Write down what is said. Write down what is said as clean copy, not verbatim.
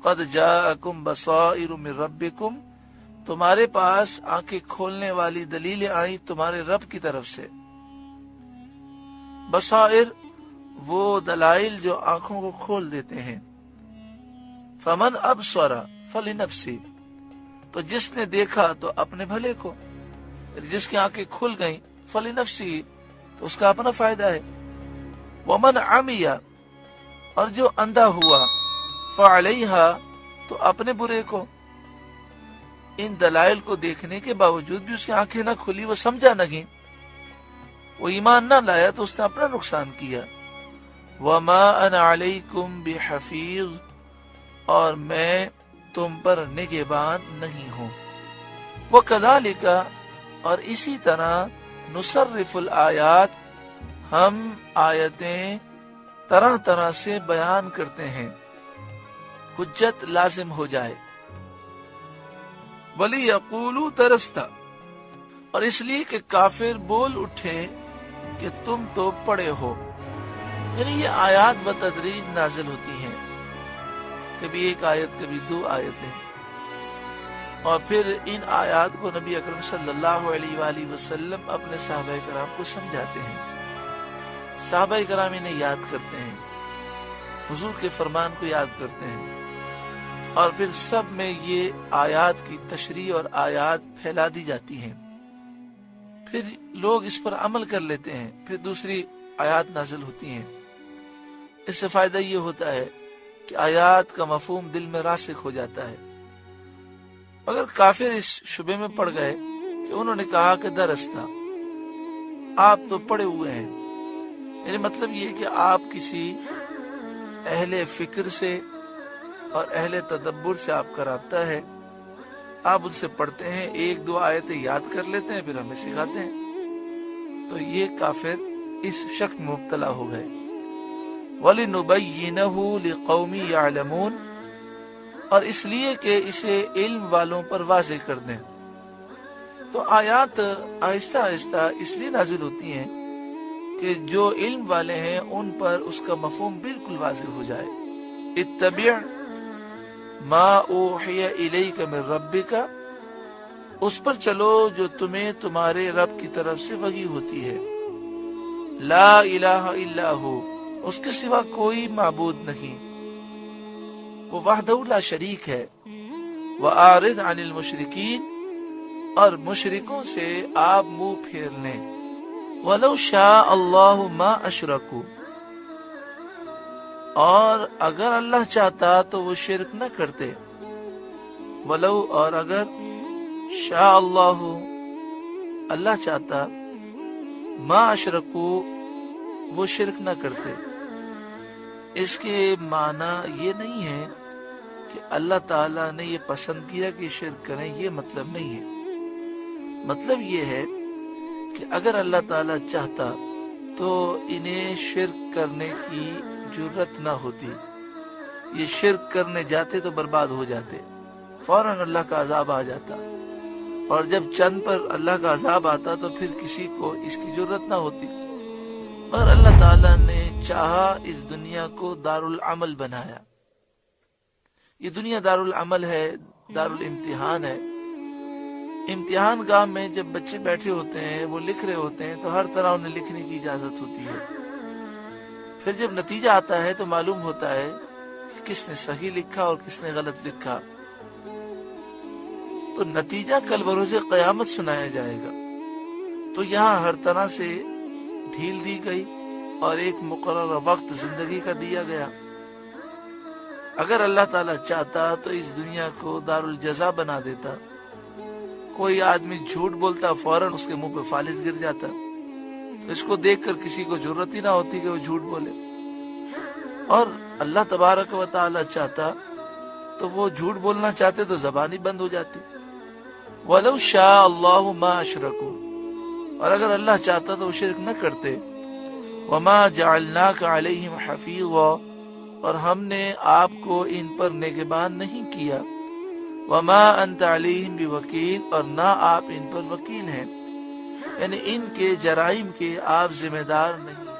قد جاءکم بصائر من ربکم، تمہارے پاس آنکھیں کھولنے والی دلیلیں آئیں تمہارے رب کی طرف سے۔ بصائر وہ دلائل جو آنکھوں کو کھول دیتے ہیں۔ فمن ابصر فلنفسہ، تو جس نے دیکھا تو اپنے بھلے کو، جس کی آنکھیں کھل گئیں فلنفسہ، تو اس کا اپنا فائدہ ہے۔ ومن عمی، اور جو اندھا ہوا، فعلیہا، تو اپنے برے کو۔ ان دلائل کو دیکھنے کے باوجود بھی اس کی آنکھیں نہ کھلی، وہ سمجھا نہیں، وہ ایمان نہ لایا، تو اس نے اپنا نقصان کیا۔ وما انا علیکم بحفیظ، اور میں تم پر نگہبان نہیں ہوں۔ وکذالک، اور اسی طرح، نصرف الآیات، ہم آیتیں طرح طرح سے بیان کرتے ہیں، حجت لازم ہو جائے۔ وَلِيَقُولُوا دَرَسْتَ، اور اس لیے کہ کافر بول اٹھے کہ تم تو پڑھے ہو۔ یعنی یہ آیات بتدریج نازل ہوتی ہیں، کبھی ایک آیت، کبھی دو آیتیں، اور پھر ان آیات کو نبی اکرم صلی اللہ علیہ وآلہ وسلم اپنے صحابہ کرام کو سمجھاتے ہیں، صحابہ کرام انہیں یاد کرتے ہیں، حضور کے فرمان کو یاد کرتے ہیں، اور پھر سب میں یہ آیات کی تشریح اور آیات پھیلا دی جاتی ہیں، پھر لوگ اس پر عمل کر لیتے ہیں، پھر دوسری آیات نازل ہوتی ہیں۔ اس سے فائدہ یہ ہوتا ہے کہ آیات کا مفہوم دل میں راسخ ہو جاتا ہے۔ اگر کافر اس شبے میں پڑ گئے کہ انہوں نے کہا کہ درستہ، آپ تو پڑے ہوئے ہیں، یعنی مطلب یہ کہ آپ کسی اہل فکر سے اور اہل تدبر سے آپ کا رابطہ ہے، آپ ان سے پڑھتے ہیں، ایک دو آیتیں یاد کر لیتے ہیں، پھر ہمیں سکھاتے ہیں، تو یہ کافر اس شک میں مبتلا ہو گئے۔ وَلِنُبَيِّنَهُ لِقَوْمٍ يَعْلَمُونَ، اور اس لیے کہ اسے علم والوں پر واضح کر دیں۔ تو آیات آہستہ آہستہ اس لیے نازل ہوتی ہیں کہ جو علم والے ہیں ان پر اس کا مفہوم بالکل واضح ہو جائے۔ اتبع ما اوحی الیک من ربک، اس پر چلو جو تمہیں تمہارے رب کی طرف سے وحی ہوتی ہے۔ لا الہ الا ہو، اس کے سوا کوئی معبود نہیں، وہ وحدہ لا شریک ہے۔ وَأَعْرِضْ عَنِ الْمُشْرِكِينَ، اور مشرکوں سے آپ منہ پھیر لیں۔ وَلَوْ شَاءَ اللَّهُ مَا أَشْرَكُوا، اور اگر اللہ چاہتا تو وہ شرک نہ کرتے۔ وَلَوْ، اور اگر، شاء اللہ، اللہ چاہتا، ما أَشْرَكُوا، وہ شرک نہ کرتے۔ اس کے معنی یہ نہیں ہے کہ اللہ تعالیٰ نے یہ پسند کیا کہ شرک کریں، یہ مطلب نہیں ہے۔ مطلب یہ ہے کہ اگر اللہ تعالیٰ چاہتا تو انہیں شرک کرنے کی جرت نہ ہوتی، یہ شرک کرنے جاتے تو برباد ہو جاتے، فوراً اللہ کا عذاب آ جاتا، اور جب چند پر اللہ کا عذاب آتا تو پھر کسی کو اس کی جرت نہ ہوتی۔ مگر اللہ تعالیٰ نے چاہا اس دنیا کو دار العمل بنایا۔ یہ دنیا دار العمل ہے، دار الامتحان ہے۔ امتحان گاہ میں جب بچے بیٹھے ہوتے ہیں، وہ لکھ رہے ہوتے ہیں، تو ہر طرح انہیں لکھنے کی اجازت ہوتی ہے۔ پھر جب نتیجہ آتا ہے تو معلوم ہوتا ہے کہ کس نے صحیح لکھا اور کس نے غلط لکھا۔ تو نتیجہ کل بروز قیامت سنایا جائے گا۔ تو یہاں ہر طرح سے ڈھیل دی گئی اور ایک مقررہ وقت زندگی کا دیا گیا۔ اگر اللہ تعالیٰ چاہتا تو اس دنیا کو دار الجزا بنا دیتا، کوئی آدمی جھوٹ بولتا فوراً اس کے منہ پہ فالج گر جاتا، تو اس کو دیکھ کر کسی کو ضرورت ہی نہ ہوتی کہ وہ جھوٹ بولے۔ اور اللہ تبارک و تعالیٰ چاہتا تو وہ جھوٹ بولنا چاہتے تو زبان ہی بند ہو جاتی۔ وَلَوْ شَاءَ اللَّهُ مَا أَشْرَكُوا، اور اگر اللہ چاہتا تو وہ شرک نہ کرتے۔ وَمَا جَعَلْنَاكَ عَلَيْهِمْ حَفِيظًا، اور ہم نے آپ کو ان پر نگہبان نہیں کیا۔ وما انت علیہم بوکیل، اور نہ آپ ان پر وکیل ہیں، یعنی ان کے جرائم کے آپ ذمہ دار نہیں۔